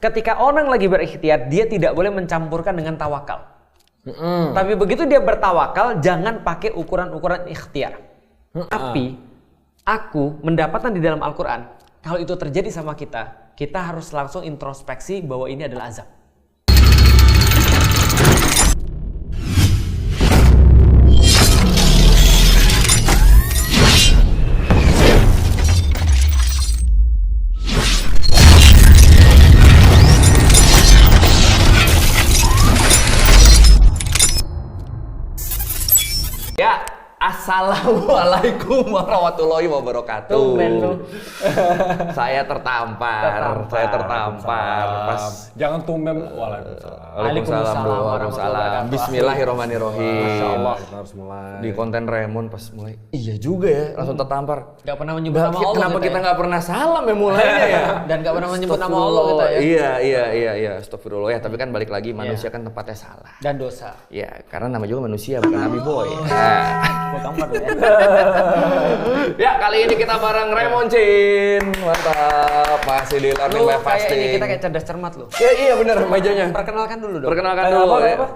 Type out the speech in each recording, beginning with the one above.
ketika orang lagi berikhtiar, dia tidak boleh mencampurkan dengan tawakal. Tapi begitu dia bertawakal, jangan pakai ukuran-ukuran ikhtiar. Tapi aku mendapatkan di dalam Al-Quran, kalau itu terjadi sama kita harus langsung introspeksi bahwa ini adalah azab. Ya, assalamualaikum warahmatullahi wabarakatuh. Saya tertampar. Pas jangan tumben. Waalaikumsalam. Bismillahirrahmanirrahim. Insyaallah kita harus mulai. Di konten Raymond pas mulai. Iya juga ya, langsung tertampar. Gak pernah menyebut nama Allah. Kenapa kita nggak pernah salam ya mulainya ya? Dan gak pernah menyebut nama Allah kita ya. Iya. Astagfirullah ya. Tapi kan balik lagi manusia kan tempatnya salah. Dan dosa. Ya, karena nama juga manusia bukan Nabi Boy. Gua tampar dulu ya. Ya, kali ini kita bareng Raymond Chin. Mantap. Masih di Learning by Fasting. Ini kita kayak cerdas cermat lu. Ya, iya bener mejanya. Perkenalkan dulu dong. Perkenalkan dulu. Apa?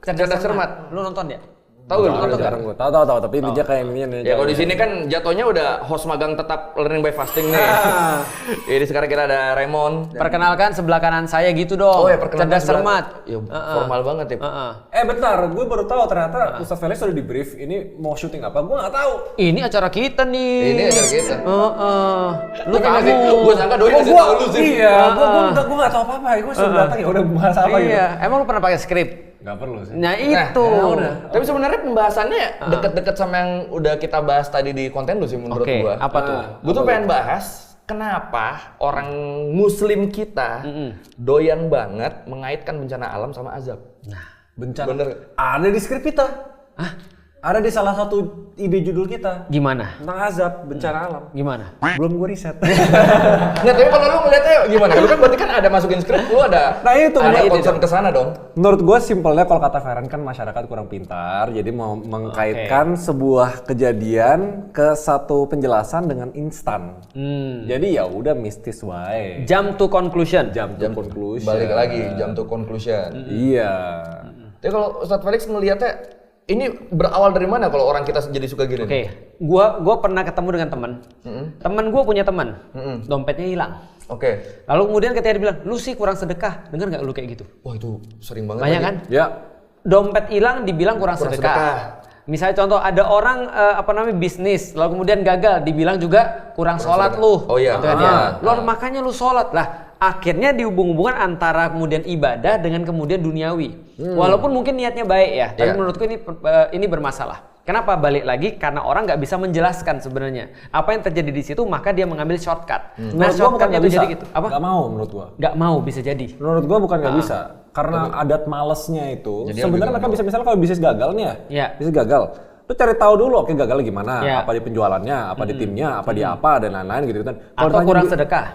Cerdas cermat. Lu nonton ya? Tahu gak? Jarang gue. Tahu. Tapi ini dia kayak ini. Ya kalau di sini kan jatuhnya udah host magang tetap Learning by Fasting nih. Jadi sekarang kita ada Raymond. Perkenalkan sebelah kanan saya gitu dong. Oh ya, perkenalkan cerdas cermat. Ya, formal banget ya. Bentar, gue baru tahu ternyata Ustaz Felix udah di brief ini mau syuting apa. Gue nggak tahu. Ini acara kita nih. Ini acara kita. Lu kamu. Gue sangka doi ngasih tahu lu sih. Iya, gue nggak tahu apa-apa. Gue suruh datang ya udah bahas apa gitu. Iya, emang lu pernah pakai skrip? Nggak perlu sih. Nah itu. Tapi sebenarnya pembahasannya deket-deket sama yang udah kita bahas tadi di konten lu sih menurut gua. Apa tuh? Gua tuh pengen bahas kenapa orang muslim kita doyan banget mengaitkan bencana alam sama azab. Nah, bencana. Bener. Ada di skrip kita. Ada di salah satu ide judul kita. Gimana? Tentang azab, bencana alam. Gimana? Belum gue riset. Nggak, tapi kalau lu ngeliatnya gimana? Lu kan berarti kan ada masukin skrip, lu ada concern kesana dong. Menurut gue simpelnya kalau kata Feren kan masyarakat kurang pintar, jadi mau mengkaitkan sebuah kejadian ke satu penjelasan dengan instan. Jadi ya udah mistis wae. Jump to conclusion. Jump to conclusion. Balik lagi, jump to conclusion. Iya. Tapi kalau Ustadz Felix ngeliatnya ini berawal dari mana kalau orang kita jadi suka gini? Oke, gua pernah ketemu dengan teman. Teman gua punya teman, dompetnya hilang. Oke. Lalu kemudian ketika dia bilang, lu sih kurang sedekah. Dengar nggak lu kayak gitu? Wah itu sering banget. Banyak kan? Ya. Dompet hilang dibilang kurang sedekah. Misalnya contoh ada orang bisnis, lalu kemudian gagal, dibilang juga kurang sholat lu. Oh iya. Gitu kan ya. Makanya lu sholat lah. Akhirnya dihubung-hubungkan antara kemudian ibadah dengan kemudian duniawi. Walaupun mungkin niatnya baik ya, tapi menurutku ini bermasalah. Kenapa? Balik lagi karena orang nggak bisa menjelaskan sebenarnya apa yang terjadi di situ, maka dia mengambil shortcut. Nah, shortcutnya itu jadi gitu. Apa? Gak mau menurut gua. Nggak mau bisa jadi. Menurut gua bukan nggak bisa, karena adat malesnya itu. Sebenarnya mereka bisa misalnya kalau bisnis gagal nih ya, bisnis gagal. Lu cari tahu dulu, oke gagal gimana, apa di penjualannya, apa di timnya, apa di apa dan lain-lain gitu kan. Atau kurang sedekah.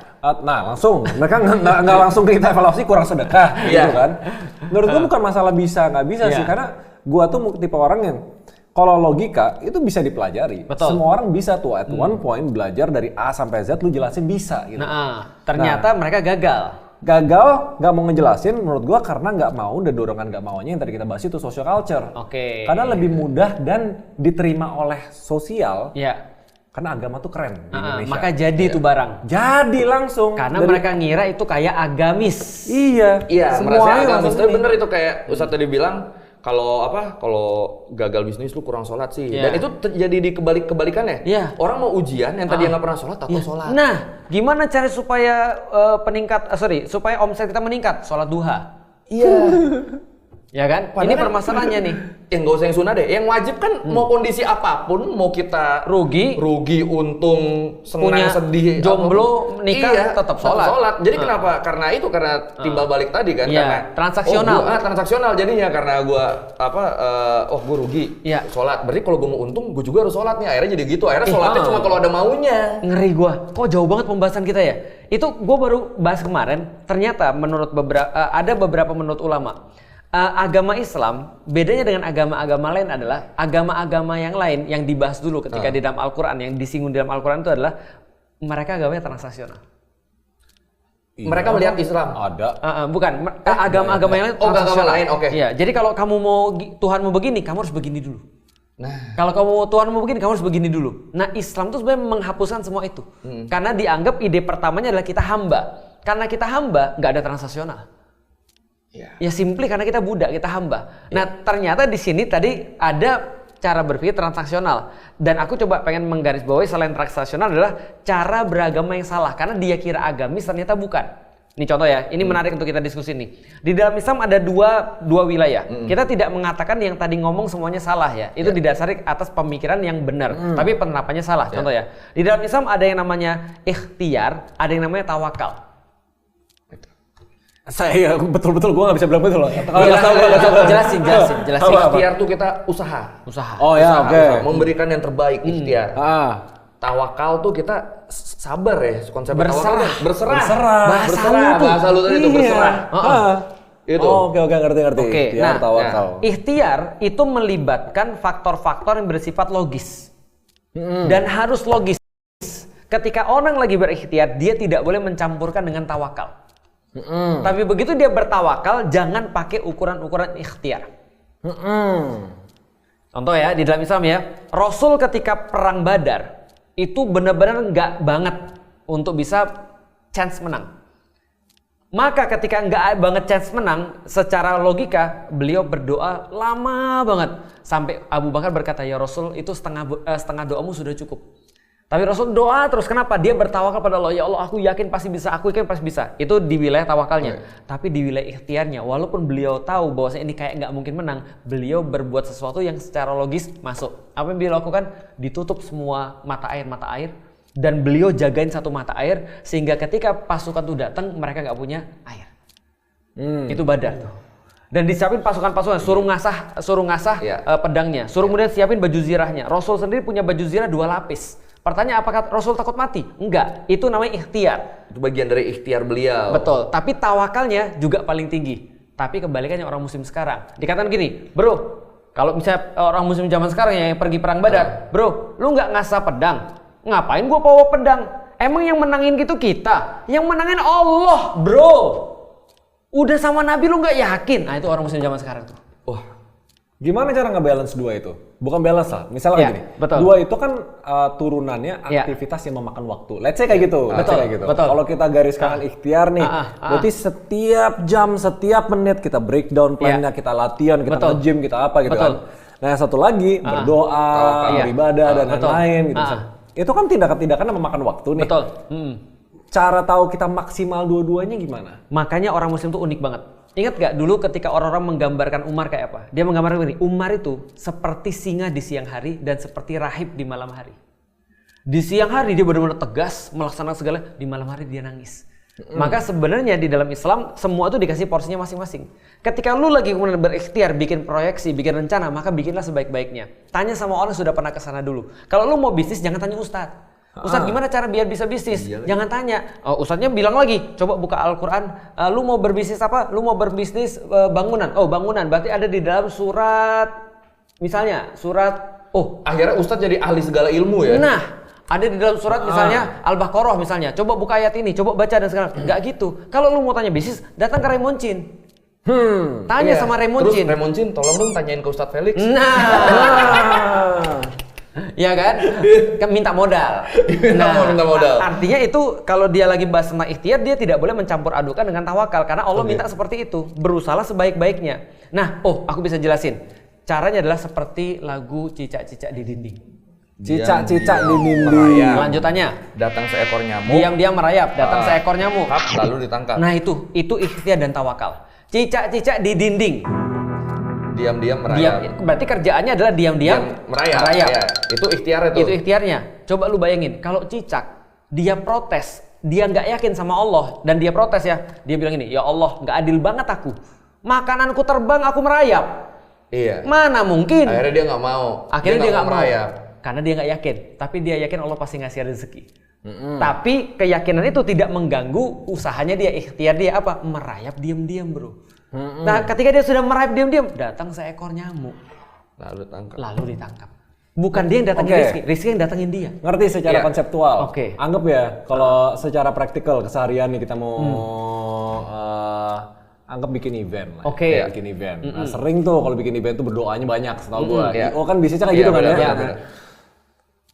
Nah langsung, mereka nggak langsung kita evaluasi kurang sedekah, gitu kan. Menurut gua bukan masalah bisa nggak bisa sih, karena gua tuh tipe orang yang kalau logika itu bisa dipelajari. Betul. Semua orang bisa tuh at one point belajar dari A sampai Z, lu jelasin bisa gitu. Ternyata mereka gagal. Gagal nggak mau ngejelasin menurut gua karena nggak mau, dan dorongan nggak maunya yang tadi kita bahas itu social culture. Karena lebih mudah dan diterima oleh sosial. Karena agama tuh keren di Indonesia. Maka jadi itu barang. Jadi langsung. Karena mereka ngira itu kayak agamis. Iya. Semuanya agamis. Tapi bener itu kayak Ustadz tadi bilang, kalau gagal bisnis lu kurang sholat sih. Dan itu terjadi di kebalikannya. Orang mau ujian yang tadi nggak pernah sholat takut sholat. Nah, gimana cara supaya supaya omset kita meningkat? Sholat duha. Iya. Ya kan? Ini permasalahannya nih. Nggak usah yang sunnah deh. Yang wajib kan mau kondisi apapun, mau kita rugi, untung, senang, sedih, jomblo, nikah, tetap sholat. Jadi kenapa? Karena timbal balik tadi kan. Karena transaksional. Transaksional jadinya karena gua gua rugi, sholat. Berarti kalau gua mau untung, gua juga harus sholat nih. Akhirnya jadi gitu. Akhirnya sholatnya cuma kalau ada maunya. Ngeri gua. Kok jauh banget pembahasan kita ya? Itu gua baru bahas kemarin. Ternyata menurut ada beberapa menurut ulama. Agama Islam bedanya dengan agama-agama lain adalah agama-agama yang lain yang dibahas dulu ketika di dalam Al-Quran, yang disinggung di dalam Al-Quran itu adalah mereka agamanya transaksional. Mereka melihat Islam. Ada. Bukan. Agama-agama yang lain. Oh, agama lain, oke. Iya, jadi kalau kamu mau Tuhan mau begini, kamu harus begini dulu. Nah, kalau kamu Tuhan mau begini, kamu harus begini dulu. Nah, Islam itu sebenarnya menghapuskan semua itu. Karena dianggap ide pertamanya adalah kita hamba. Karena kita hamba, nggak ada transaksional. Ya simply karena kita budak, kita hamba. Nah, ternyata di sini tadi ada cara berpikir transaksional. Dan aku coba pengen menggarisbawahi selain transaksional adalah cara beragama yang salah. Karena dia kira agamis, ternyata bukan. Ini contoh ya, ini menarik untuk kita diskusi nih. Di dalam Islam ada dua wilayah. Kita tidak mengatakan yang tadi ngomong semuanya salah ya. Itu didasari atas pemikiran yang benar. Tapi penerapannya salah. Contoh ya, di dalam Islam ada yang namanya ikhtiar, ada yang namanya tawakal. Saya betul-betul gue nggak bisa bilang betul loh. Jelasin. Ikhtiar tuh kita usaha. Oh ya, oke. Memberikan yang terbaik ikhtiar. Tawakal tuh kita sabar ya, konsepnya berserah. Bahasa lu tadi itu berserah. Itu. Oke, ngerti. Oke, Ikhtiar, tawakal. Ikhtiar itu melibatkan faktor-faktor yang bersifat logis. Dan harus logis. Ketika orang lagi berikhtiar, dia tidak boleh mencampurkan dengan tawakal. Tapi begitu dia bertawakal, jangan pakai ukuran-ukuran ikhtiar. Contoh ya, di dalam Islam ya, Rasul ketika perang Badar itu benar-benar nggak banget untuk bisa chance menang. Maka ketika nggak banget chance menang, secara logika beliau berdoa lama banget sampai Abu Bakar berkata, ya Rasul itu setengah doamu sudah cukup. Tapi Rasul doa terus, kenapa? Dia bertawakal pada Allah, ya Allah aku yakin pasti bisa, aku yakin pasti bisa. Itu di wilayah tawakalnya. Tapi di wilayah ikhtiarnya, walaupun beliau tahu bahwasanya ini kayak nggak mungkin menang, beliau berbuat sesuatu yang secara logis masuk. Apa yang beliau lakukan? Ditutup semua mata air, dan beliau jagain satu mata air, sehingga ketika pasukan itu datang, mereka nggak punya air. Itu Badar tuh. Dan disiapin pasukan-pasukan, suruh ngasah pedangnya, suruh kemudian siapin baju zirahnya. Rasul sendiri punya baju zirah 2 lapis. Pertanyaan, apakah Rasul takut mati? Enggak, itu namanya ikhtiar. Itu bagian dari ikhtiar beliau. Betul, tapi tawakalnya juga paling tinggi. Tapi kebalikannya orang muslim sekarang. Dikatakan gini, bro, kalau misalnya orang muslim zaman sekarang yang pergi perang Badar, bro, lu nggak ngasah pedang, ngapain gua bawa pedang? Emang yang menangin gitu kita? Yang menangin Allah, bro. Udah sama Nabi lu nggak yakin? Nah itu orang muslim zaman sekarang tuh. Wah, gimana cara nge-balance dua itu? Bukan balance lah, misalnya gini, betul. Dua itu kan turunannya aktivitas yang memakan waktu. Let's say kayak gitu. Kalau kita gariskan ikhtiar nih, berarti setiap jam, setiap menit kita breakdown plannya, kita latihan, kita nge-gym, kita apa gitu kan. Nah yang satu lagi, berdoa, beribadah, dan lain-lain gitu. Itu kan tindakan-tindakan yang memakan waktu nih. Betul. Cara tahu kita maksimal dua-duanya gimana? Makanya orang muslim tuh unik banget. Ingat gak dulu ketika orang-orang menggambarkan Umar kayak apa? Dia menggambarkan begini, Umar itu seperti singa di siang hari dan seperti rahib di malam hari. Di siang hari dia benar-benar tegas, melaksanakan segala, di malam hari dia nangis. Maka sebenarnya di dalam Islam semua itu dikasih porsinya masing-masing. Ketika lu lagi kemudian berikhtiar, bikin proyeksi, bikin rencana, maka bikinlah sebaik-baiknya. Tanya sama orang yang sudah pernah kesana dulu. Kalau lu mau bisnis jangan tanya Ustadz. Ustadz gimana cara biar bisa bisnis? Jangan tanya. Ustadznya bilang lagi, coba buka Al-Quran. Lu mau berbisnis apa? Lu mau berbisnis bangunan. Oh bangunan, berarti ada di dalam surat, misalnya surat. Oh akhirnya Ustadz jadi ahli segala ilmu ya? Nah, ada di dalam surat misalnya Al-Baqarah misalnya. Coba buka ayat ini, coba baca dan segala. Nggak gitu. Kalau lu mau tanya bisnis, datang ke Raymond Chin. Tanya sama Raymond Chin. Terus Raymond Chin, tolong dong tanyain ke Ustadz Felix. Ya kan? Minta modal. Minta modal. Artinya itu kalau dia lagi bahas tentang ikhtiar, dia tidak boleh mencampur adukan dengan tawakal karena Allah minta seperti itu. Berusaha sebaik-baiknya. Nah, aku bisa jelasin. Caranya adalah seperti lagu Cicak-cicak di dinding. Cicak-cicak di dinding. Lanjutannya, datang seekor nyamuk. Diam-diam merayap, datang seekor nyamuk. Lalu ditangkap. Nah, itu ikhtiar dan tawakal. Cicak-cicak di dinding. Diam-diam merayap. Berarti kerjaannya adalah diam-diam merayap. Ya, itu ikhtiar itu. Itu ikhtiarnya. Coba lu bayangin, kalau cicak dia protes, dia nggak yakin sama Allah dan dia protes ya. Dia bilang ini, ya Allah nggak adil banget aku. Makananku terbang, aku merayap. Iya. Mana mungkin? Akhirnya dia nggak mau. Akhirnya dia nggak mau merayap. Karena dia nggak yakin. Tapi dia yakin Allah pasti ngasih rezeki. Tapi keyakinan itu tidak mengganggu usahanya dia, ikhtiar dia apa? Merayap diam-diam bro. Nah ketika dia sudah merayap diam-diam, datang seekor nyamuk. Lalu ditangkap. Bukan dia yang datangin Rizky yang datangin dia. Ngerti secara konseptual. Oke. Anggap ya, kalau secara praktikal keseharian nih kita mau anggap bikin event lah. Oke. Bikin event. Nah, sering tuh kalau bikin event tuh berdoanya banyak, setahu gua. Oh kan bisnisnya kayak gitu kan ya.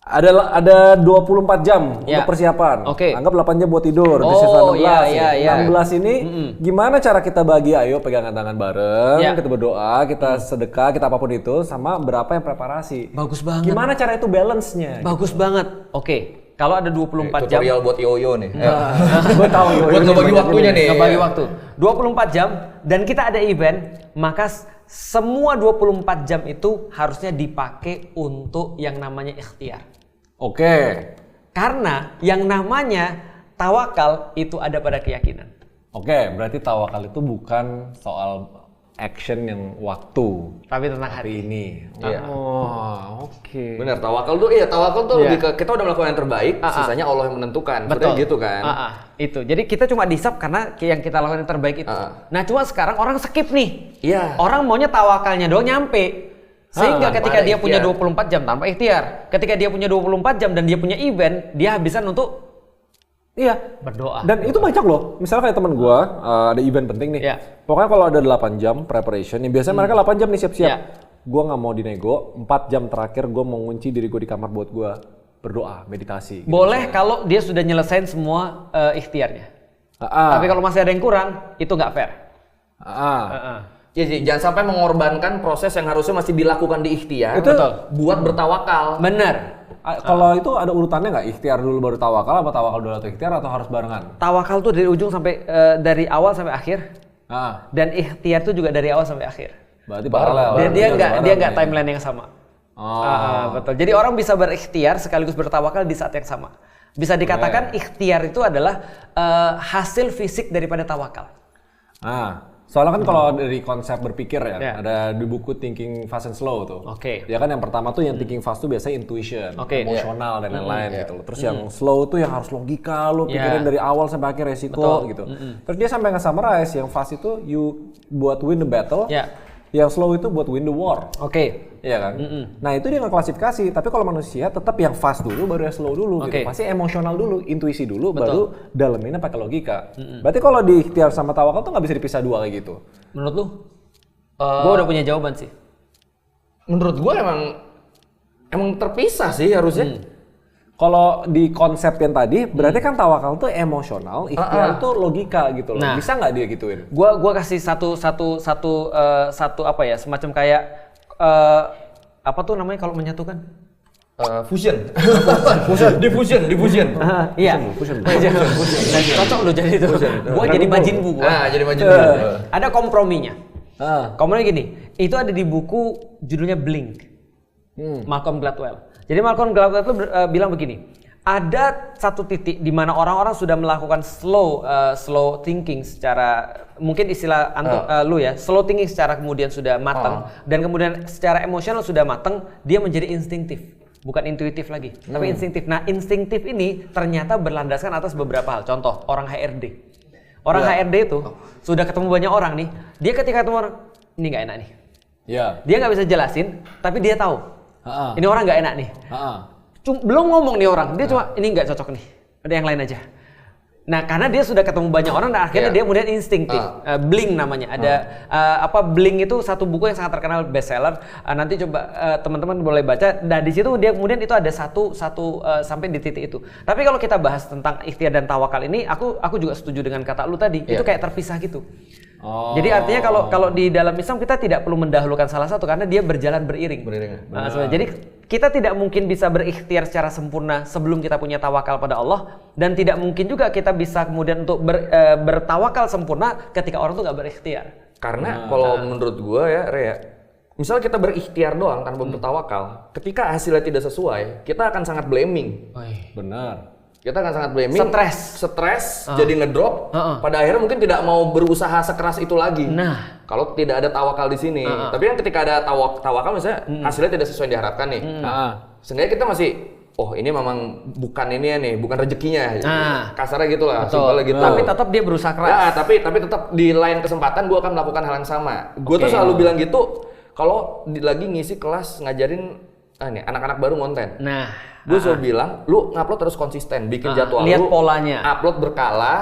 Ada 24 jam untuk persiapan. Anggap 8 jam buat tidur. Di sisa 16. 16 ini gimana cara kita bagi? Ayo pegangan tangan bareng, kita berdoa, kita sedekah, kita apapun itu, sama berapa yang preparasi. Bagus banget. Gimana cara itu balance-nya? Bagus banget. Kalau ada 24 jam. Tutorial buat Yoyo nih. Gue tahu Yoyo. Buat ngebagi waktunya nih. Ngebagi waktu. 24 jam dan kita ada event, maka semua 24 jam itu harusnya dipakai untuk yang namanya ikhtiar. Karena yang namanya tawakal itu ada pada keyakinan. Berarti tawakal itu bukan soal action yang waktu, tapi tentang hati ini. Benar, tawakal tuh lebih ke kita udah melakukan yang terbaik, sisanya Allah yang menentukan. Betul gitu kan. Itu. Jadi kita cuma disab karena yang kita lakukan yang terbaik itu. Nah, cuma sekarang orang skip nih. Orang maunya tawakalnya doang nyampe. Sehingga ketika dia punya 24 jam tanpa ikhtiar, ketika dia punya 24 jam dan dia punya event, dia habiskan untuk berdoa. Dan itu banyak loh. Misalnya kayak teman gua ada event penting nih. Pokoknya kalau ada 8 jam preparation, yang biasanya mereka 8 jam nih siap-siap. Gua nggak mau dinego, 4 jam terakhir gua mau ngunci diri gua di kamar buat gua berdoa, meditasi. Boleh kalau dia sudah nyelesain semua ikhtiarnya. Tapi kalau masih ada yang kurang, itu nggak fair. Jangan sampai mengorbankan proses yang harusnya masih dilakukan di ikhtiar buat bertawakal. Bener. Kalau itu ada urutannya nggak? Ikhtiar dulu baru tawakal, apa tawakal dulu atau ikhtiar, atau harus barengan? Tawakal tuh dari ujung sampai dari awal sampai akhir. Dan ikhtiar tuh juga dari awal sampai akhir. Berarti paralel. Dia nggak timeline yang sama. Betul. Jadi orang bisa berikhtiar sekaligus bertawakal di saat yang sama. Bisa dikatakan ikhtiar itu adalah hasil fisik daripada tawakal. Soalnya kan kalau dari konsep berpikir ada di buku Thinking Fast and Slow tuh. Ya kan yang pertama tuh yang thinking fast tuh biasanya intuition, emosional dan lain-lain gitu. Terus yang slow tuh yang harus logika, lu pikirin dari awal sampai akhir resiko gitu. Terus dia sampai nge-summarize yang fast itu you buat win the battle. Yang slow itu buat win the war. Iya kan? Nah itu dia ngeklasifikasi. Tapi kalau manusia tetap yang fast dulu baru yang slow dulu gitu. Pasti emosional dulu, intuisi dulu, baru daleminnya pakai logika. Berarti kalau di ikhtiar sama tawakal tuh nggak bisa dipisah dua kayak gitu. Menurut lu? Gue udah punya jawaban sih. Menurut gue emang terpisah sih harusnya. Kalau di konsep yang tadi, berarti kan tawakal tuh emosional, ikhtiar tuh logika gitu loh. Bisa nggak dia gituin? Gua kasih satu apa ya, semacam kayak apa tuh namanya kalau menyatukan? Fusion. Diffusion. Iya. Fusion. Cocok lo jadi itu. Gua jadi Majin Buu. Jadi Majin Buu. Ada komprominya. Kompromi gini, itu ada di buku judulnya Blink. Malcolm Gladwell. Jadi Malcolm Gladwell itu bilang begini, ada satu titik di mana orang-orang sudah melakukan slow thinking secara, mungkin istilah lu ya, slow thinking secara kemudian sudah matang, dan kemudian secara emosional sudah matang, dia menjadi instinktif, bukan intuitif lagi, tapi instinktif. Nah instinktif ini ternyata berlandaskan atas beberapa hal. Contoh, orang HRD. Orang HRD itu sudah ketemu banyak orang nih, dia ketika ketemu orang, ini nggak enak nih. Dia nggak bisa jelasin, tapi dia tahu. Ini orang nggak enak nih. Belum ngomong nih orang, dia cuma ini nggak cocok nih. Ada yang lain aja. Nah, karena dia sudah ketemu banyak orang, dan akhirnya dia kemudian instinktif. Blink namanya. Ada Blink itu satu buku yang sangat terkenal, bestseller. Nanti coba teman-teman boleh baca. Nah, di situ dia kemudian itu ada satu sampai di titik itu. Tapi kalau kita bahas tentang ikhtiar dan tawakal ini, aku juga setuju dengan kata lu tadi. Itu kayak terpisah gitu. Jadi artinya kalau di dalam Islam kita tidak perlu mendahulukan salah satu karena dia berjalan beriring. Jadi kita tidak mungkin bisa berikhtiar secara sempurna sebelum kita punya tawakal pada Allah, dan tidak mungkin juga kita bisa kemudian untuk bertawakal sempurna ketika orang tuh nggak berikhtiar. Karena kalau menurut gue ya, Rea, misalnya kita berikhtiar doang tanpa bertawakal, ketika hasilnya tidak sesuai, kita akan sangat blaming. Benar. Kita akan sangat blaming, stres, jadi ngedrop. Pada akhirnya mungkin tidak mau berusaha sekeras itu lagi. Nah, kalau tidak ada tawakal di sini. Tapi kan ketika ada tawakal, misalnya hasilnya tidak sesuai yang diharapkan nih. Seenggaknya kita masih, oh ini memang bukan ini ya nih, bukan rezekinya. Kasarnya gitulah, simpelnya gitu. Tapi tetap dia berusaha keras. Ya, tapi tetap di lain kesempatan gue akan melakukan hal yang sama. Gue tuh selalu bilang gitu, kalau lagi ngisi kelas ngajarin nih anak-anak baru konten. Nah, gue selalu bilang, lu ngupload terus konsisten, bikin jadwal lihat lu, polanya, upload berkala,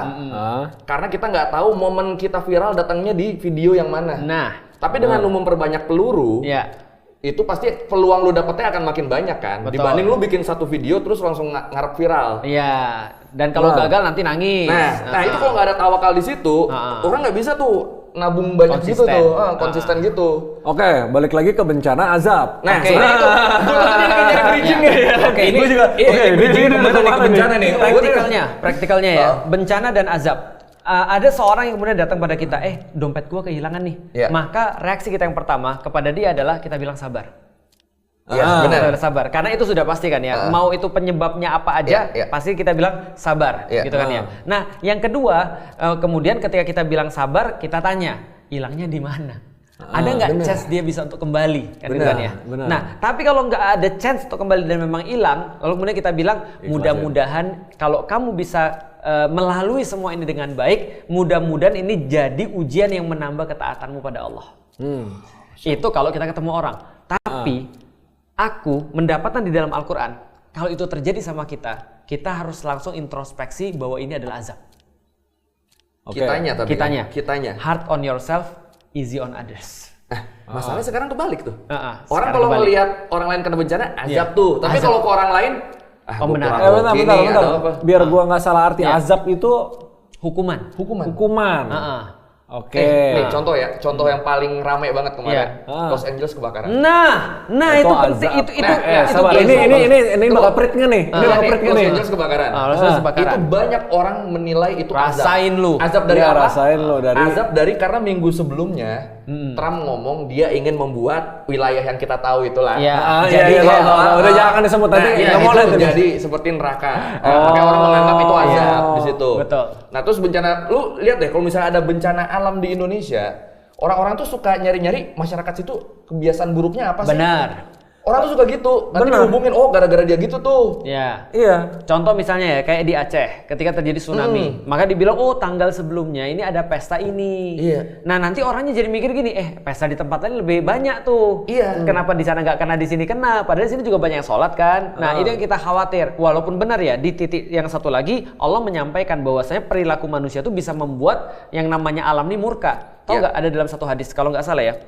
karena kita nggak tahu momen kita viral datangnya di video yang mana. Nah, tapi dengan lu memperbanyak peluru, itu pasti peluang lu dapetnya akan makin banyak kan. Betul. Dibanding lu bikin satu video terus langsung ngarep viral. Iya. Dan kalau gagal nanti nangis. Nah itu kalau nggak ada tawakal di situ, orang nggak bisa tuh nabung banyak gitu tuh, konsisten gitu. Oke, balik lagi ke bencana azab. Nah, sebenarnya itu gue tadi lagi nyari bridging ya. Oke, ini gue juga. Ini bencana nih. Praktikalnya ya, bencana dan azab. Ada seorang yang kemudian datang pada kita, dompet gua kehilangan nih. Maka reaksi kita yang pertama kepada dia adalah kita bilang sabar. Benar. Sabar. Karena itu sudah pasti kan ya. Mau itu penyebabnya apa aja, pasti kita bilang sabar, gitu kan ya. Nah, yang kedua, kemudian ketika kita bilang sabar, kita tanya, hilangnya di mana? Ada nggak chance dia bisa untuk kembali? Kan, kan ya. Nah, tapi kalau nggak ada chance untuk kembali dan memang hilang, lalu kemudian kita bilang, mudah-mudahan kalau kamu bisa melalui semua ini dengan baik, mudah-mudahan ini jadi ujian yang menambah ketaatanmu pada Allah. Itu kalau kita ketemu orang. Tapi aku mendapatkan di dalam Al-Quran, kalau itu terjadi sama kita, kita harus langsung introspeksi bahwa ini adalah azab. Kitanya. Hard on yourself, easy on others. Masalahnya sekarang kebalik tuh. Orang kalau melihat orang lain kena bencana, azab tuh. Tapi kalau ke orang lain, bentar. Biar gua nggak salah arti, azab itu hukuman. Oke. Nih contoh yang paling ramai banget kemarin, Los Angeles kebakaran. Nah itu penting, itu sabar. Ini bakal prit nggak nih? Los Angeles kebakaran. Itu banyak orang menilai itu azab. Rasain lu. Azab dari apa? Dari azab dari karena minggu sebelumnya Trump ngomong dia ingin membuat wilayah yang kita tahu itulah. Jadi udah jangan disebut tadi. Jadi seperti neraka. Makanya orang menganggap itu azab di situ. Betul. Nah terus bencana, lu lihat deh kalau misalnya ada bencana alam di Indonesia, orang-orang tuh suka nyari-nyari masyarakat situ kebiasaan buruknya apa sih? Benar. Orang tuh suka gitu, nanti dihubungin, gara-gara dia gitu tuh. Iya. Contoh misalnya ya, kayak di Aceh, ketika terjadi tsunami, maka dibilang, tanggal sebelumnya ini ada pesta ini. Nah nanti orangnya jadi mikir gini, pesta di tempat lain lebih banyak tuh. Kenapa di sana nggak kena, di sini kena? Padahal di sini juga banyak yang sholat kan. Nah itu yang kita khawatir. Walaupun benar ya, di titik yang satu lagi, Allah menyampaikan bahwasanya perilaku manusia itu bisa membuat yang namanya alam ini murka. Tahu nggak ada dalam satu hadis, kalau nggak salah ya.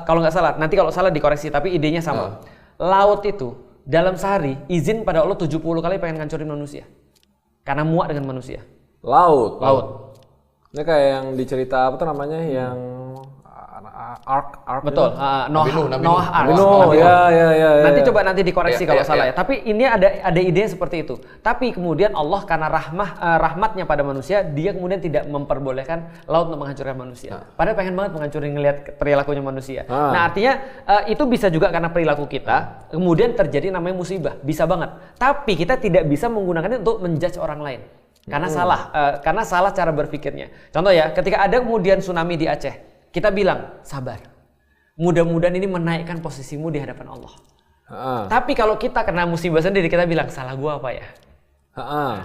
Kalau nggak salah, nanti kalau salah dikoreksi, tapi idenya sama. Laut itu dalam sehari izin pada Allah 70 kali pengen ngancurin manusia. Karena muak dengan manusia. Laut. Ini kayak yang dicerita apa tuh namanya, yang Ark. Betul. Noah Ark. Ya. Nanti dikoreksi kalau salah ya. Tapi ini ada ide seperti itu. Tapi kemudian Allah karena rahmatnya pada manusia, dia kemudian tidak memperbolehkan laut untuk menghancurkan manusia. Padahal pengen banget menghancurin ngelihat perilakunya manusia. Nah artinya itu bisa juga karena perilaku kita, kemudian terjadi namanya musibah. Bisa banget. Tapi kita tidak bisa menggunakannya untuk menjudge orang lain. Karena salah cara berpikirnya. Contoh ya, ketika ada kemudian tsunami di Aceh, kita bilang sabar. Mudah-mudahan ini menaikkan posisimu di hadapan Allah. Tapi kalau kita kena musibah sendiri, kita bilang salah gua apa ya?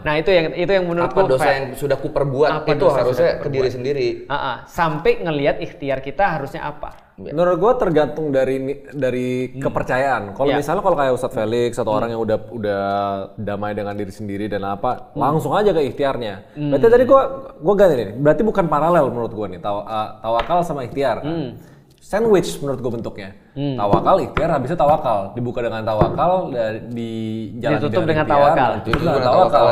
Nah itu yang menurutku apa dosa yang sudah kuperbuat itu harusnya ke diri sendiri. Sampai ngelihat ikhtiar kita harusnya apa? Menurut gua tergantung dari kepercayaan. Kalau misalnya kayak Ustadz Felix atau orang yang udah damai dengan diri sendiri dan langsung aja ke ikhtiarnya. Berarti tadi gua ganti nih. Berarti bukan paralel menurut gua nih, tawakal sama ikhtiar. Sandwich menurut gue bentuknya. Tawakal, ikhtiar, habisnya tawakal. Dibuka dengan tawakal, ditutup dengan tawakal.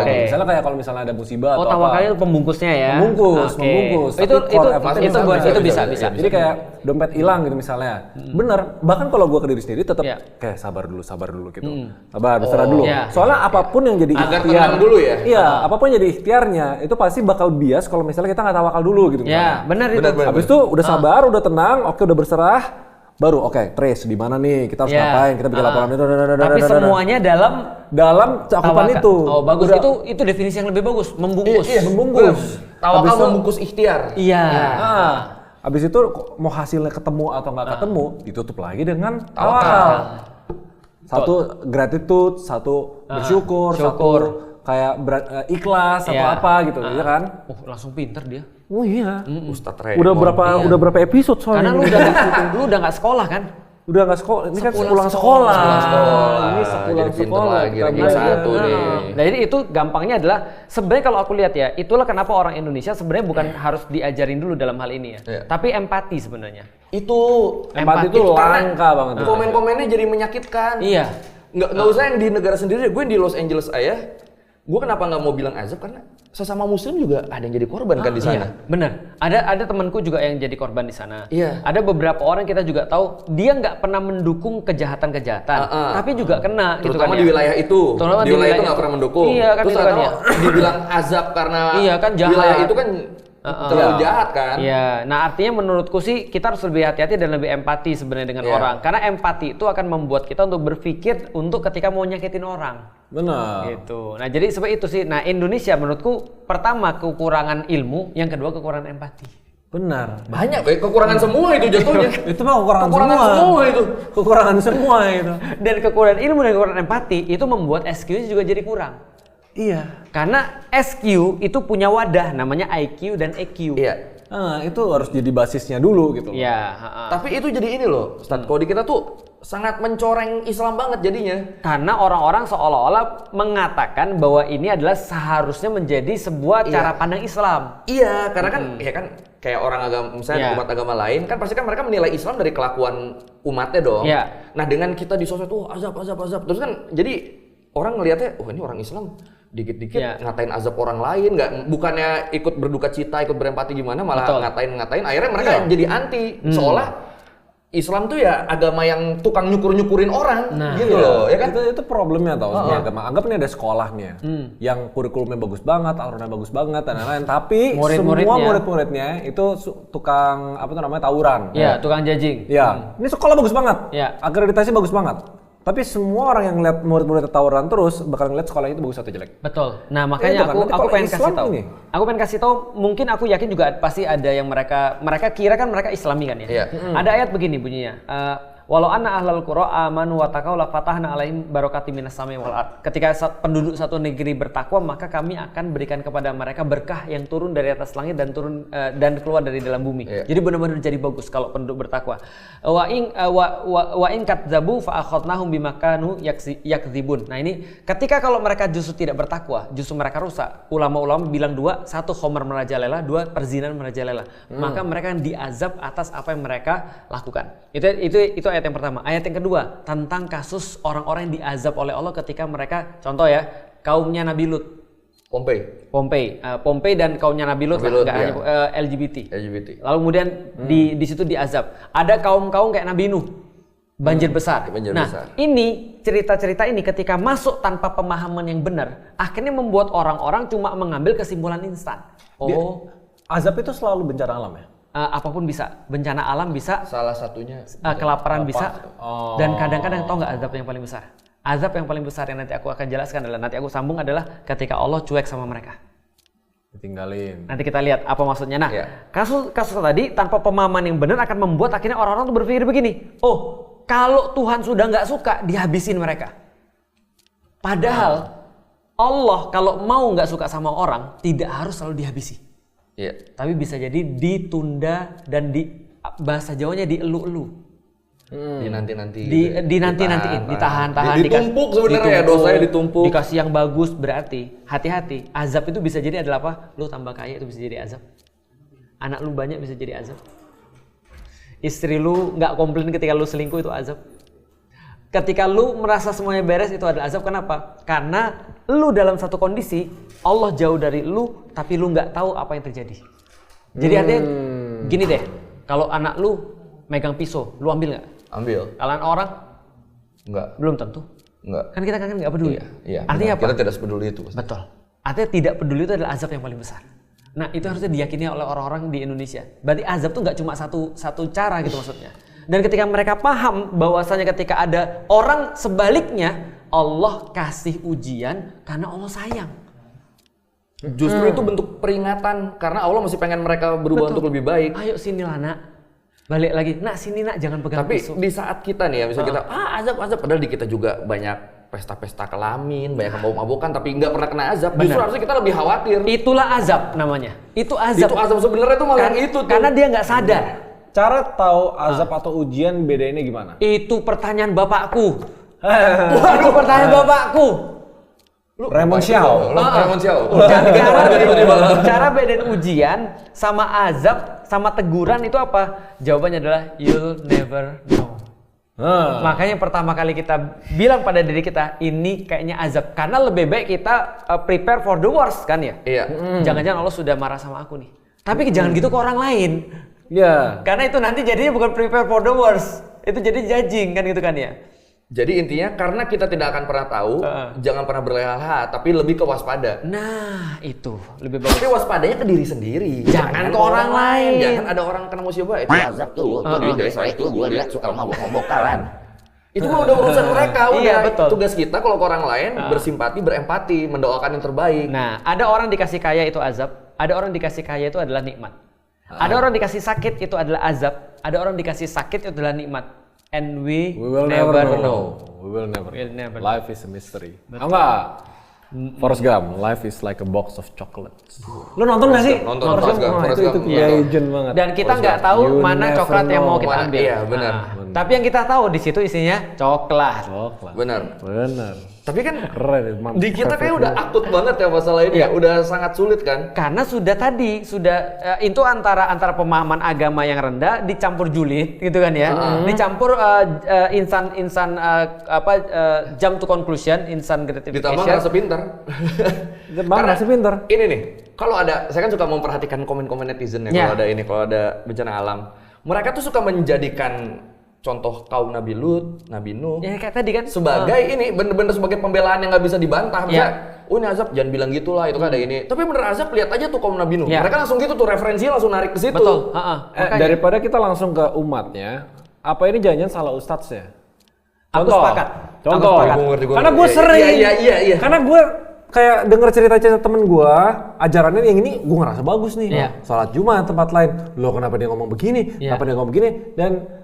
Okay. Misalnya kayak kalau misalnya ada musibah atau tawakal itu pembungkusnya ya. Membungkus. Itu bisa. Jadi kayak dompet hilang gitu misalnya. Bener. Bahkan kalau gue ke diri sendiri tetap kayak sabar dulu gitu. Sabar, berserah dulu. Soalnya apapun yang jadi ikhtiar. Agar tenang dulu ya. Iya, apapun yang jadi ikhtiarnya itu pasti bakal bias kalau misalnya kita nggak tawakal dulu gitu. Iya, benar itu. Habis itu udah sabar, udah tenang, oke udah berserah. Baru trace di mana nih, kita harus ngapain, kita bikin laporan itu. Tapi semuanya dalam cakupan itu. Oh bagus, itu definisi yang lebih bagus, membungkus. Iya, membungkus. Tawakal membungkus ikhtiar. Iya. Habis itu mau hasilnya ketemu atau nggak ketemu, ditutup lagi dengan tawakal. Satu gratitude, satu bersyukur, satu kayak ikhlas atau apa gitu, ya kan? Langsung pinter dia. Oh iya. Ustadz Ray. Udah berapa episode soalnya? Karena lu udah nggak sekolah kan? udah nggak sekolah, ini kan sepulang sekolah. Ini sepulang sekolah. Lagi ranking 1 nih. Nah, jadi itu gampangnya adalah sebenarnya kalau aku lihat ya, itulah kenapa orang Indonesia sebenarnya bukan harus diajarin dulu dalam hal ini ya. Tapi empati sebenarnya. Itu empati itu langka banget. Komen-komennya jadi menyakitkan. Iya. Nggak usah yang di negara sendiri. Gue di Los Angeles aja. Gue kenapa nggak mau bilang azab karena sesama muslim juga ada yang jadi korban kan di sana. Iya, benar. Ada temanku juga yang jadi korban di sana. Iya. Ada beberapa orang kita juga tahu dia nggak pernah mendukung kejahatan-kejahatan, tapi juga kena gitu kan. Terutama di wilayah itu. Terutama di wilayah itu nggak pernah mendukung. Iya kan. Terus itu kan ya. dibilang azab karena jahat. Wilayah itu kan terlalu jahat kan. Iya. Nah, artinya menurutku sih kita harus lebih hati-hati dan lebih empati sebenarnya dengan orang. Karena empati itu akan membuat kita untuk berpikir untuk ketika mau nyakitin orang. Benar. Gitu. Nah, jadi seperti itu sih. Nah, Indonesia menurutku pertama kekurangan ilmu, yang kedua kekurangan empati. Benar. Banyak kekurangan semua itu jatuhnya. Itu mah kekurangan semua itu. Kekurangan semua itu. Dan kekurangan ilmu dan kekurangan empati itu membuat SQ juga jadi kurang. Iya. Karena SQ itu punya wadah namanya IQ dan EQ. Iya. Itu harus jadi basisnya dulu gitu. Iya. Tapi itu jadi ini loh, Ustadz. Kalau di kita tuh sangat mencoreng Islam banget jadinya. Karena orang-orang seolah-olah mengatakan bahwa ini adalah seharusnya menjadi sebuah cara pandang Islam. Iya, karena kan ya kan kayak orang agama, misalnya umat agama lain kan pasti kan mereka menilai Islam dari kelakuan umatnya dong. Iya. Nah, dengan kita di sosmed tuh azab. Terus kan jadi orang ngelihatnya, oh ini orang Islam dikit-dikit ngatain azab orang lain, bukannya ikut berduka cita, ikut berempati gimana, malah ngatain. Akhirnya mereka jadi anti, seolah Islam tuh ya agama yang tukang nyukur-nyukurin orang, gitu loh, ya kan? Itu problemnya tau sama agama. Anggap ini ada sekolahnya, yang kurikulumnya bagus banget, alurnya bagus banget, dan lain-lain. Tapi semua murid-muridnya itu tukang tawuran. Iya, tukang judging. Iya, ini sekolah bagus banget, akreditasi bagus banget. Tapi semua orang yang ngeliat murid-murid tawuran terus bakal ngeliat sekolahnya itu bagus atau jelek. Betul. Nah, makanya aku pengen kasih tahu. Aku pengen kasih tahu, mungkin aku yakin juga pasti ada yang mereka kira kan mereka Islami kan ya. Iya. Ada ayat begini bunyinya. Walau anna ahlal qura amanu wa taqaw la fatahna alaihim barakatim minas samai wal ard. Ketika penduduk satu negeri bertakwa, maka kami akan berikan kepada mereka berkah yang turun dari atas langit dan turun dan keluar dari dalam bumi. Jadi benar-benar jadi bagus kalau penduduk bertakwa. Wa in kadzabu fa akhadnahum bima kanu yakdzibun. Nah, ini ketika kalau mereka justru tidak bertakwa, justru mereka rusak. Ulama-ulama bilang dua, satu khamar merajalela, dua perzinahan merajalela. Maka mereka diazab atas apa yang mereka lakukan. Itu ayat yang pertama. Ayat yang kedua tentang kasus orang-orang yang diazab oleh Allah ketika mereka, contoh ya, kaumnya Nabi Lut. Pompei dan kaumnya Nabi Lut, nggak hanya LGBT. Lalu kemudian di situ diazab. Ada kaum-kaum kayak Nabi Nuh, banjir besar. Ini cerita-cerita ini ketika masuk tanpa pemahaman yang benar, akhirnya membuat orang-orang cuma mengambil kesimpulan instan. Azab itu selalu bencana alam ya? Apapun bisa, bencana alam bisa, salah satunya kelaparan bisa, dan kadang-kadang tau nggak azab yang paling besar? Azab yang paling besar yang nanti aku akan jelaskan adalah, nanti aku sambung adalah ketika Allah cuek sama mereka. Ditinggalin. Nanti kita lihat apa maksudnya. Nah, kasus tadi tanpa pemahaman yang benar akan membuat akhirnya orang-orang tuh berpikir begini, oh kalau Tuhan sudah nggak suka, dihabisin mereka. Padahal Allah kalau mau nggak suka sama orang, tidak harus selalu dihabisi. Tapi bisa jadi ditunda dan di bahasa Jawanya dielu-elu. Dinanti-nantiin, ditahan-tahan, ditumpuk sebenarnya ya, dosanya ditumpuk. Dikasih yang bagus, berarti hati-hati. Azab itu bisa jadi adalah apa? Lu tambah kaya itu bisa jadi azab. Anak lu banyak bisa jadi azab. Istri lu nggak komplain ketika lu selingkuh itu azab. Ketika lu merasa semuanya beres itu adalah azab. Kenapa? Karena lu dalam satu kondisi Allah jauh dari lu, tapi lu nggak tahu apa yang terjadi. Jadi artinya gini deh, kalau anak lu megang pisau, lu ambil nggak? Ambil. Kalian orang? Nggak. Belum tentu. Nggak. Kan kita kan nggak peduli. Iya. Artinya apa? Kita tidak sepeduli itu. Betul. Artinya tidak peduli itu adalah azab yang paling besar. Nah, itu harusnya diyakini oleh orang-orang di Indonesia. Berarti azab tuh nggak cuma satu cara gitu maksudnya. Dan ketika mereka paham bahwasanya ketika ada orang sebaliknya, Allah kasih ujian karena Allah sayang. Justru itu bentuk peringatan karena Allah masih pengen mereka berubah untuk lebih baik. Ayo sini lah nak, balik lagi. Nak sini nak, jangan pegang pisau. Tapi di saat kita nih ya, misalnya kita azab, padahal di kita juga banyak pesta-pesta kelamin, banyak mabuk-mabukan, tapi nggak pernah kena azab. Justru harusnya kita lebih khawatir. Itulah azab namanya. Itu azab. Itu azab sebenarnya itu malah yang itu tuh. Karena dia nggak sadar. cara tahu azab atau ujian bedainnya gimana? Itu pertanyaan bapakku. Waduh, pertanyaan bapakku. Raymond Xiao. Cara bedain ujian sama azab sama teguran itu apa? Jawabannya adalah you'll never know. Makanya pertama kali kita bilang pada diri kita ini kayaknya azab karena lebih baik kita prepare for the worst kan ya. Iya. Jangan-jangan Allah sudah marah sama aku nih. Tapi jangan gitu ke orang lain. Iya. Karena itu nanti jadinya bukan prepare for the worst. Itu jadi judging kan gitu kan ya. Jadi intinya karena kita tidak akan pernah tahu, jangan pernah berleha-leha, tapi lebih ke waspada. Nah, itu lebih bagus. Tapi waspadanya ke diri sendiri. Jangan ke orang lain. Jangan ada orang kena musibah itu azab tuh. Dari saya itu gue lihat suka mabok-mabokan. Itu mah udah urusan mereka, udah. Iya, betul. Tugas kita kalau ke orang lain bersimpati, berempati, mendoakan yang terbaik. Nah, ada orang dikasih kaya itu azab, ada orang dikasih kaya itu adalah nikmat. Ada orang dikasih sakit itu adalah azab, ada orang dikasih sakit itu adalah nikmat. And we will never know. We will never know. Life is a mystery. Enggak. Forrest Gump, life is like a box of chocolates. Lu nonton nggak sih? Nonton Forrest Gump. Itu legend banget. Dan kita nggak tahu mana coklat yang mau kita ambil. Iya, benar. Tapi yang kita tahu di situ isinya coklat. Benar. Tapi kan keren, di kita kayak udah akut banget ya masalah ini ya, udah sangat sulit kan? Karena sudah itu antara pemahaman agama yang rendah dicampur julid gitu kan ya, dicampur jump to conclusion, instant gratification. Ditambah ngerasa pintar. Karena pintar. Ini nih, kalau ada, saya kan suka memperhatikan komen-komen netizen ya, kalau ada bencana alam, mereka tuh suka menjadikan contoh kaum Nabi Lut, Nabi Nuh, ya kayak tadi kan sebagai ini bener-bener sebagai pembelaan yang nggak bisa dibantah. Misalnya, oh ini azab, jangan bilang gitulah, itu kan ada ini. Tapi bener azab, lihat aja tuh kaum Nabi Nuh. Mereka langsung gitu tuh referensinya langsung narik ke situ. Betul. Daripada kita langsung ke umatnya, apa ini jangan salah ustadznya? Aku sepakat. Contoh. Karena gue sering. Iya. Karena gue kayak denger cerita-cerita temen gue, ajarannya yang ini gue ngerasa bagus nih. Salat Jumat tempat lain, loh kenapa dia ngomong begini? Kenapa dia ngomong begini? Dan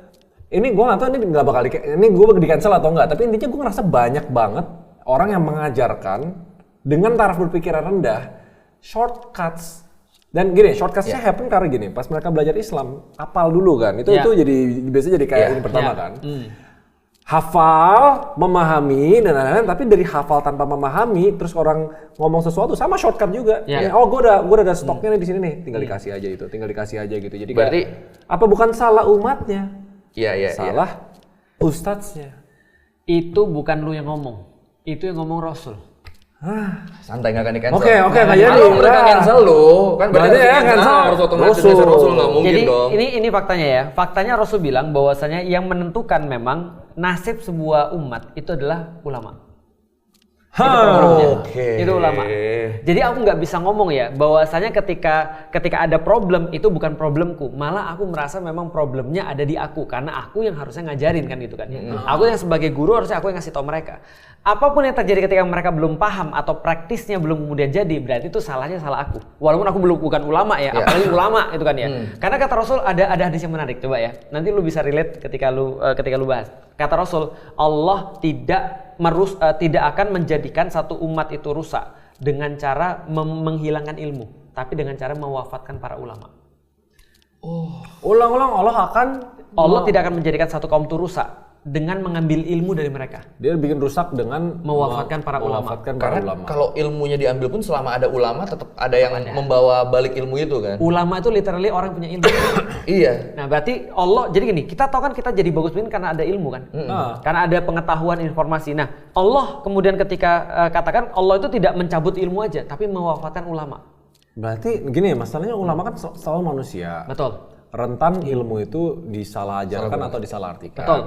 ini gue nggak tahu ini nggak bakal ini gue di cancel atau enggak, tapi intinya gue ngerasa banyak banget orang yang mengajarkan dengan taraf berpikiran rendah shortcuts. Dan gini, shortcutsnya happen karena gini, pas mereka belajar Islam hafal dulu kan, itu jadi biasanya jadi kayak ini pertama kan, hafal, memahami dan lain-lain, tapi dari hafal tanpa memahami terus orang ngomong sesuatu sama shortcut juga. Oh gue udah ada stoknya nih di sini nih, tinggal dikasih aja itu, tinggal dikasih aja gitu. Jadi berarti apa bukan salah umatnya? Salah ustadznya. Itu bukan lu yang ngomong, itu yang ngomong Rasul. Santai nggak akan di-cancel. Oke, nggak jadi. Kalau mereka cancel lu, kan berarti cancel harus otomatis Rasul nggak mungkin jadi, dong. Ini faktanya ya. Faktanya Rasul bilang bahwasanya yang menentukan memang nasib sebuah umat itu adalah ulama. Itu ulama. Jadi aku nggak bisa ngomong ya bahwasanya ketika ada problem itu bukan problemku, malah aku merasa memang problemnya ada di aku karena aku yang harusnya ngajarin kan gitu kan. Aku yang sebagai guru harusnya aku yang ngasih tahu mereka. Apapun yang terjadi ketika mereka belum paham atau praktisnya belum kemudian jadi, berarti itu salahnya salah aku. Walaupun aku bukan ulama ya, apalagi ulama itu kan ya. Karena kata Rasul ada hadis yang menarik, coba ya. Nanti lu bisa relate ketika lu bahas. Kata Rasul, Allah tidak akan menjadikan satu umat itu rusak dengan cara menghilangkan ilmu, tapi dengan cara mewafatkan para ulama. Ulang-ulang Allah tidak akan menjadikan satu kaum itu rusak dengan mengambil ilmu dari mereka. Dia bikin rusak dengan mewafatkan para ulama. Karena kalau ilmunya diambil pun selama ada ulama tetap ada yang membawa balik ilmu itu kan. Ulama itu literally orang punya ilmu. Iya. Nah berarti Allah, jadi gini, kita tahu kan kita jadi bagus begini karena ada ilmu kan. Karena ada pengetahuan informasi. Nah Allah kemudian ketika katakan Allah itu tidak mencabut ilmu aja, tapi mewafatkan ulama. Berarti gini, masalahnya ulama kan selalu manusia. Betul. Rentan ilmu itu disalah ajarkan atau disalah artikan. Betul.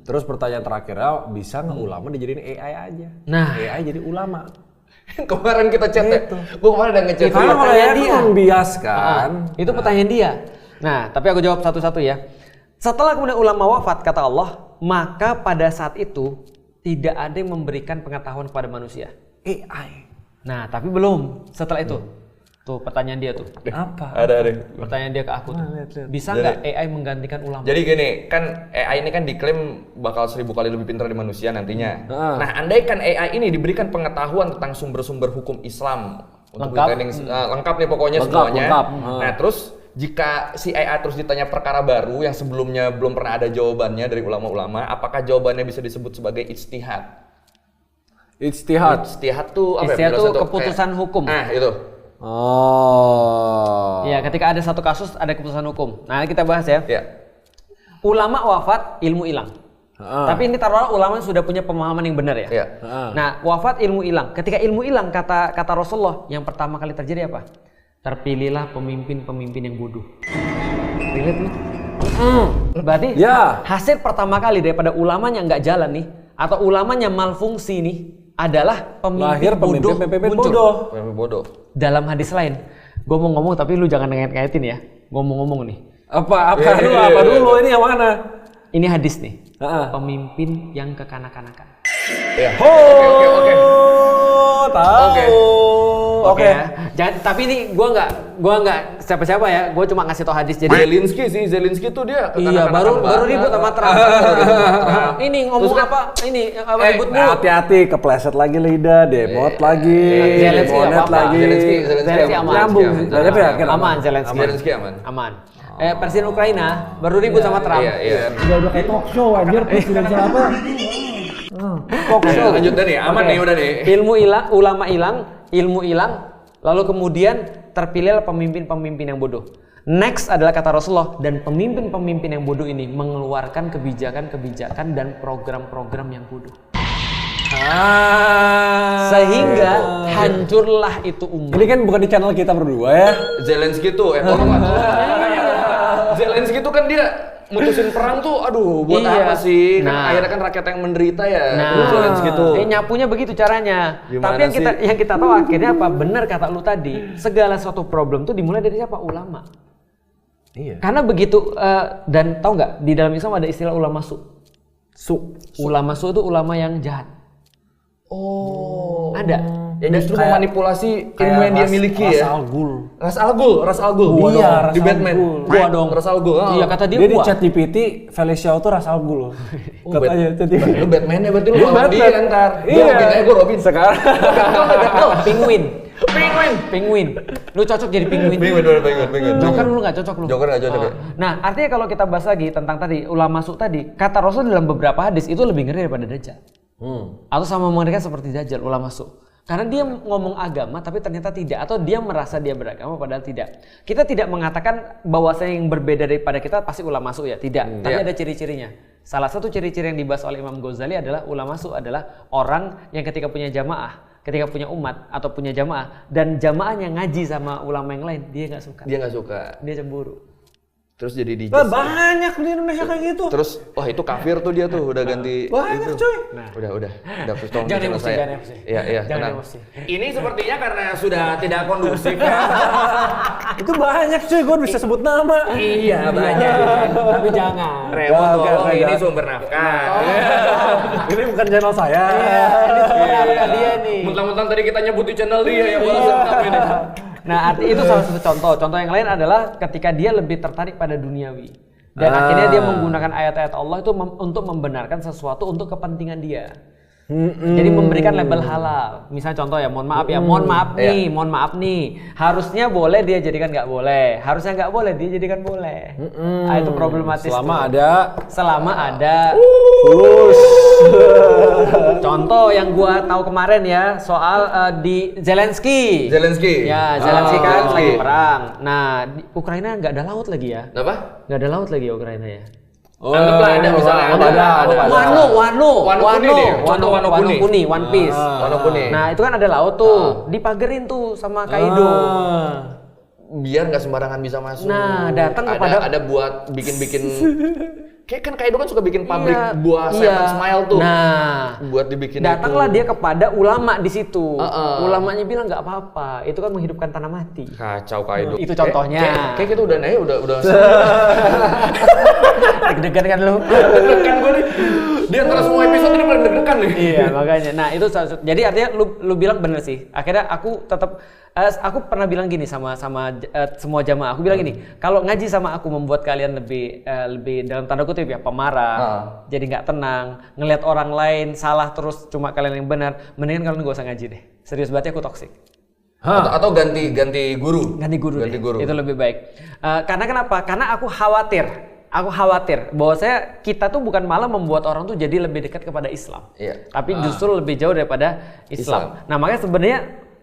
Terus pertanyaan terakhirnya, bisa nggak ulama dijadiin AI aja? Nah, AI jadi ulama. Kemarin kita chat ya. Gue kemarin udah ngechat. Karena kalau AI itu membiaskan. Itu pertanyaan dia. Nah, tapi aku jawab satu-satu ya. Setelah kemudian ulama wafat, kata Allah, maka pada saat itu tidak ada yang memberikan pengetahuan kepada manusia. AI. Nah, tapi belum. Setelah itu. Tuh pertanyaan dia tuh. Apa? Ada. Pertanyaan dia ke aku tuh. Bisa nggak AI menggantikan ulama? Jadi gini, kan AI ini kan diklaim bakal 1000 kali lebih pintar dari manusia nantinya. Nah, andaikan AI ini diberikan pengetahuan tentang sumber-sumber hukum Islam untuk training lengkap nih pokoknya semuanya. Nah, terus Jika si AI terus ditanya perkara baru yang sebelumnya belum pernah ada jawabannya dari ulama-ulama, apakah jawabannya bisa disebut sebagai ijtihad? Ijtihad tuh apa ya? Ijtihad tuh keputusan hukum. Itu. Oh. Ya, ketika ada satu kasus ada keputusan hukum. Nah, kita bahas ya. Ya. Ulama wafat, ilmu hilang. Tapi ini taruhlah ulama sudah punya pemahaman yang benar ya. Ya. Nah, wafat, ilmu hilang. Ketika ilmu hilang, kata Rasulullah, yang pertama kali terjadi apa? Terpilihlah pemimpin-pemimpin yang bodoh. Relate nih? Berarti hasil pertama kali daripada ulamanya nggak jalan nih, atau ulamanya malfungsi nih, adalah pemimpin bodoh. Dalam hadis lain, gue mau ngomong tapi lu jangan ngait-ngaitin ya. Gue mau ngomong nih. Apa dulu ini yang mana? Ini hadis nih. Pemimpin yang kekanak-kanakan. Ya. Oke. Oke. Jangan, tapi ini gua nggak siapa-siapa ya. Gua cuma ngasih tau hadis. Jadi Zelensky tuh dia baru ribut sama Trump. Ini ngomong apa? Ini ribut mulu. Hati-hati, kepleset lagi lidah, demot lagi. Zelensky aman. Nyambung. Aman Zelensky aman. Presiden Ukraina baru ribut sama Trump. Iya. Udah kayak talk show anjir, presiden siapa? Lanjut nih, aman nih udah nih. Ulama hilang, ilmu hilang, lalu kemudian terpilih pemimpin-pemimpin yang bodoh. Next adalah kata Rasulullah, dan pemimpin-pemimpin yang bodoh ini mengeluarkan kebijakan-kebijakan dan program-program yang bodoh. Sehingga hancurlah itu umat. Ini kan bukan di channel kita berdua ya. Zelensky tuh, Zelensky tuh kan dia mutusin perang tuh, aduh buat apa sih? Kan akhirnya kan rakyat yang menderita ya. Zelensky tuh. Nyapunya begitu caranya. Gimana tapi yang kita tahu akhirnya apa? Benar kata lu tadi, segala suatu problem tuh dimulai dari siapa? Ulama. Iya. Karena begitu dan tahu nggak di dalam Islam ada istilah ulama su. Ulama su itu ulama yang jahat. Oh. Ada. Yang justru memanipulasi ilmu yang dia miliki ya. Ras Al Ghul. Iya, di Batman. Gua dong. Ras Al Ghul. Iya, kata dia di ChatGPT Felicia tuh Ras Al Ghul. Katanya ChatGPT. Lu Batman ya berarti lu lawan dia ntar. Gua Robin. Sekarang. Penguin. Lu cocok jadi penguin. Penguin. Joker lu nggak cocok lu. Joker nggak cocok. Nah, artinya kalau kita bahas lagi tentang tadi ulama masuk tadi, kata Rasul dalam beberapa hadis itu lebih ngeri daripada Dajjal. Atau sama mengerikan seperti Dajjal, ulama masuk. Karena dia ngomong agama tapi ternyata tidak, atau dia merasa dia beragama padahal tidak. Kita tidak mengatakan bahwasanya yang berbeda daripada kita pasti ulama masuk ya, tidak. Tapi ada ciri-cirinya. Salah satu ciri-ciri yang dibahas oleh Imam Ghazali adalah ulama masuk adalah orang yang ketika punya jamaah, ketika punya umat atau punya jamaah dan jamaahnya ngaji sama ulama yang lain, dia nggak suka. Dia cemburu. Terus jadi DJ. Banyak di Indonesia kayak gitu. Terus, wah itu kafir tuh dia tuh udah ganti. Banyak cuy. Udah terus tolong jangan emosi. Iya, tenang. Ini sepertinya karena sudah tidak kondusif. Itu banyak cuy, gue bisa sebut nama. Iya banyak. Tapi jangan. Raymond tolong, ini sumber nafkah. Ini bukan channel saya. Ini sumber nafkah dia nih. Mentang-mentang tadi kita nyebut di channel dia ya bahasa ini. Nah, itu salah satu contoh. Contoh yang lain adalah ketika dia lebih tertarik pada duniawi. Dan akhirnya dia menggunakan ayat-ayat Allah itu untuk membenarkan sesuatu untuk kepentingan dia. Jadi memberikan label halal. Misalnya contoh ya, mohon maaf nih. Harusnya boleh dia jadikan nggak boleh. Harusnya nggak boleh dia jadikan boleh. Itu problematis. Selama ada. Contoh yang gua tahu kemarin ya soal di Zelensky. Ya, Zelensky kan lagi perang. Nah, di Ukraina nggak ada laut lagi ya? Apa? Nggak ada laut lagi Ukraina ya? Anggaplah ada misalnya Wano Kuni, One Piece. Wano Kuni. Nah, itu kan ada laut tuh, dipagerin tuh sama Kaido. Biar nggak sembarangan bisa masuk. Nah, datang kepada ada buat bikin kayak kan Kaido kan suka bikin pabrik buah Seven Smile tuh. Nah, buat dibikin datanglah dia kepada ulama di situ. Ulamanya bilang nggak apa-apa, itu kan menghidupkan tanah mati. Kacau Kaido. Itu contohnya. Kayak kita udah Deg-degan kan lu? Deg-degan gue nih. Di antara semua episode ini paling deg-degan nih. Iya, makanya. Nah, itu jadi artinya lu bilang bener sih. Akhirnya aku tetap aku pernah bilang gini sama semua jamaah. Aku bilang gini, kalau ngaji sama aku membuat kalian lebih dalam tanda kutip ya pemarah, jadi nggak tenang, ngelihat orang lain salah terus cuma kalian yang benar, mendingan kalian gak usah ngaji deh. Serius banget aku toksik. Atau ganti guru. Ganti guru. Itu lebih baik. Karena kenapa? Karena aku khawatir bahwa kita tuh bukan malah membuat orang tuh jadi lebih dekat kepada Islam. Tapi justru lebih jauh daripada Islam. Nah, makanya sebenarnya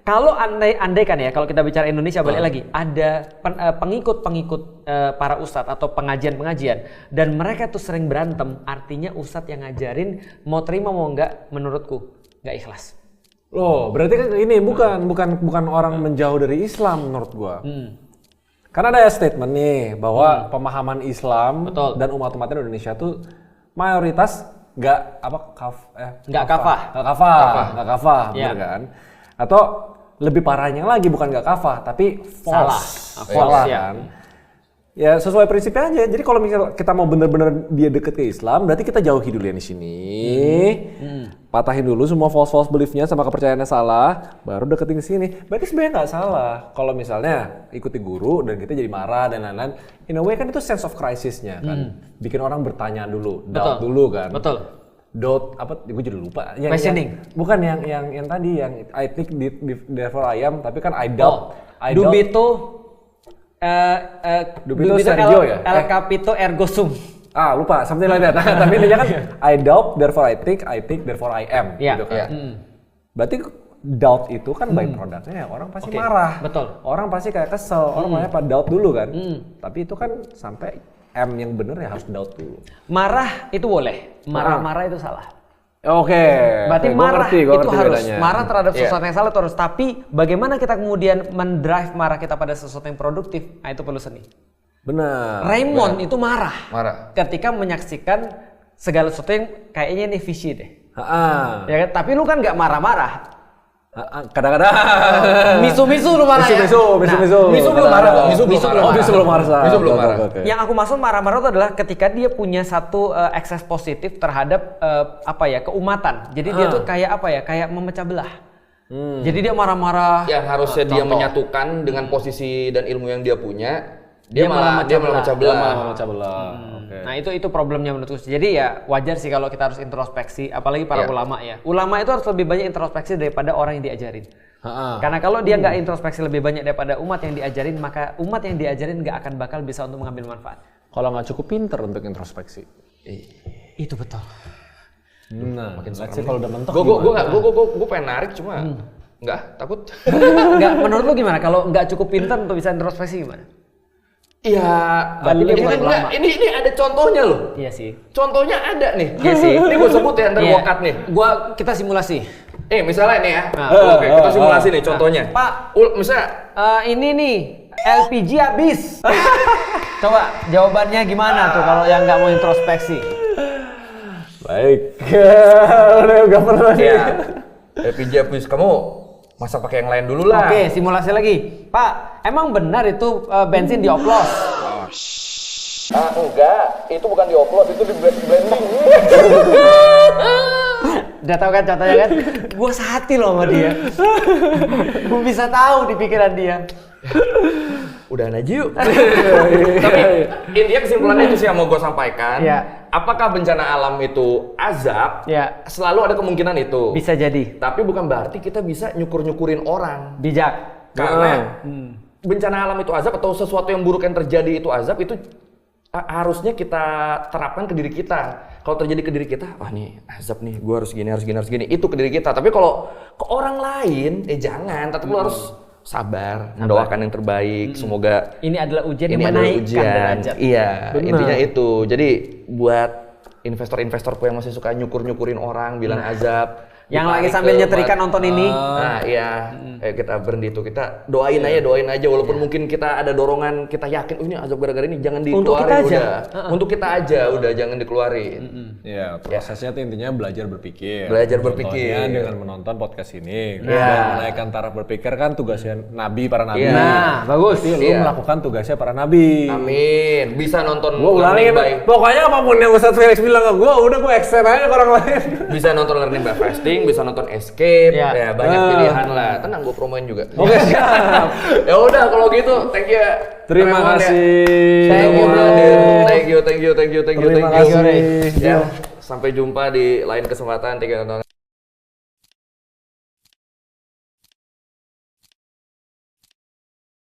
kalau andaikan ya, kalau kita bicara Indonesia balik lagi, ada pengikut-pengikut para ustadz atau pengajian-pengajian dan mereka tuh sering berantem, artinya ustadz yang ngajarin mau terima mau enggak, menurutku nggak ikhlas. Loh, berarti kan ini bukan orang menjauh dari Islam menurut gua. Karena ada statement nih bahwa pemahaman Islam dan umat-umat Indonesia tuh mayoritas nggak kafah, bener kan? Atau lebih parahnya lagi bukan nggak kafah tapi false kan? Ya sesuai prinsipnya aja. Jadi kalau misalnya kita mau bener-bener dia deket ke Islam, berarti kita jauhi dulu yang di sini, patahin dulu semua false beliefnya sama kepercayaannya salah, baru deketin ke sini. Berarti sebenarnya nggak salah kalau misalnya ikuti guru dan kita jadi marah dan lain-lain. In a way kan itu sense of crisisnya kan, bikin orang bertanya dulu, doubt dulu kan. Doubt apa? Gue jadi lupa. Questioning. Bukan yang tadi yang I think therefore I am, tapi kan I doubt. Dubito Sergio ya? El capito ergo sum. Lupa, something like that. Tapi intinya kan I doubt, therefore I think, therefore I am. Gitu kan. Berarti doubt itu kan by produknya orang pasti marah. Betul. Orang pasti kayak kesel, orang makanya pada doubt dulu kan. Tapi itu kan sampai M yang bener ya harus doubt dulu. Marah itu boleh, marah itu salah. Oke. Berarti marah itu harus bedanya. marah terhadap sesuatu yang salah itu harus. Tapi bagaimana kita kemudian mendrive marah kita pada sesuatu yang produktif, nah itu perlu seni. Benar. Raymond itu marah ketika menyaksikan segala sesuatu yang kayaknya ini visi deh. Ya kan? Tapi lu kan nggak marah-marah. Kadang-kadang misu-misu lu marah ya? Misu belum marah. Misu belum marah. Yang aku maksud marah-marah itu adalah ketika dia punya satu ekses positif terhadap keumatan. Jadi dia tuh kayak memecah belah. Jadi dia marah-marah. Yang harusnya dia menyatukan dengan posisi dan ilmu yang dia punya, dia malah memecah belah. Nah itu problemnya menurutku. Jadi ya wajar sih kalau kita harus introspeksi, apalagi para ulama ya. Ulama itu harus lebih banyak introspeksi daripada orang yang diajarin. Karena kalau dia nggak introspeksi lebih banyak daripada umat yang diajarin, maka umat yang diajarin nggak akan bakal bisa untuk mengambil manfaat. Kalau nggak cukup pinter untuk introspeksi. Itu betul. Nah, makin sih kalau udah mentok. Gue pengen narik cuma nggak takut. Nggak, menurut lu gimana? Kalau nggak cukup pinter untuk bisa introspeksi gimana? Iya, ini ada contohnya loh. Iya sih. Contohnya ada nih. Iya sih. Ini gue sebut ya, ntar gue cut nih. Kita simulasi. Misalnya nih ya. Oke, kita simulasi nih contohnya. Pak, misalnya ini nih LPG habis. Coba jawabannya gimana tuh kalau yang nggak mau introspeksi? Baik. Udah nggak pernah. Ya. LPG habis, kamu masak pakai yang lain dulu lah. Oke, simulasi lagi. Pak, emang benar itu bensin dioplos? Enggak, itu bukan dioplos, itu di blending. Udah tahu kan contohnya kan? Gue sehati loh sama dia. Gue bisa tahu di pikiran dia. Udahan aja yuk. Tapi intinya kesimpulannya itu sih yang mau gue sampaikan. Apakah bencana alam itu azab? Selalu ada kemungkinan itu. Bisa jadi. Tapi bukan berarti kita bisa nyukur-nyukurin orang. Bijak. Karena bencana alam itu azab atau sesuatu yang buruk yang terjadi itu azab, itu harusnya kita terapkan ke diri kita. Kalau terjadi ke diri kita, wah nih azab nih, gue harus gini. Itu ke diri kita. Tapi kalau ke orang lain, jangan. Tetap lu harus sabar, mendoakan yang terbaik. Semoga ini adalah ujian yang menaikkan derajat. Iya, intinya itu. Jadi buat investor-investorku yang masih suka nyukur-nyukurin orang, bilang azab, yang lagi sambil nyetrika nonton ini. Nah, iya. Kita berhenti itu. Kita doain aja walaupun mungkin kita ada dorongan, kita yakin ini azab gara-gara ini, jangan dikeluarin Untuk kita aja udah jangan dikeluarin. Iya, prosesnya tuh intinya belajar berpikir. Contohnya dengan menonton podcast ini. Dan menaikkan taraf berpikir kan tugasnya para nabi. Nah, bagus. Lu melakukan tugasnya para nabi. Amin. Bisa nonton. Gua ulangin. Pokoknya apapun yang Ustaz Felix bilang ke gua, udah gua extend aja ke orang lain. Bisa nonton Learning by Fasting, bisa nonton Escape, ya banyak pilihan lah. Tenang, gue promoin juga. Oke, siap. Ya udah kalau gitu, thank you. Terima kasih. Thank you. Terima kasih. Ya, sampai jumpa di lain kesempatan. Thank you.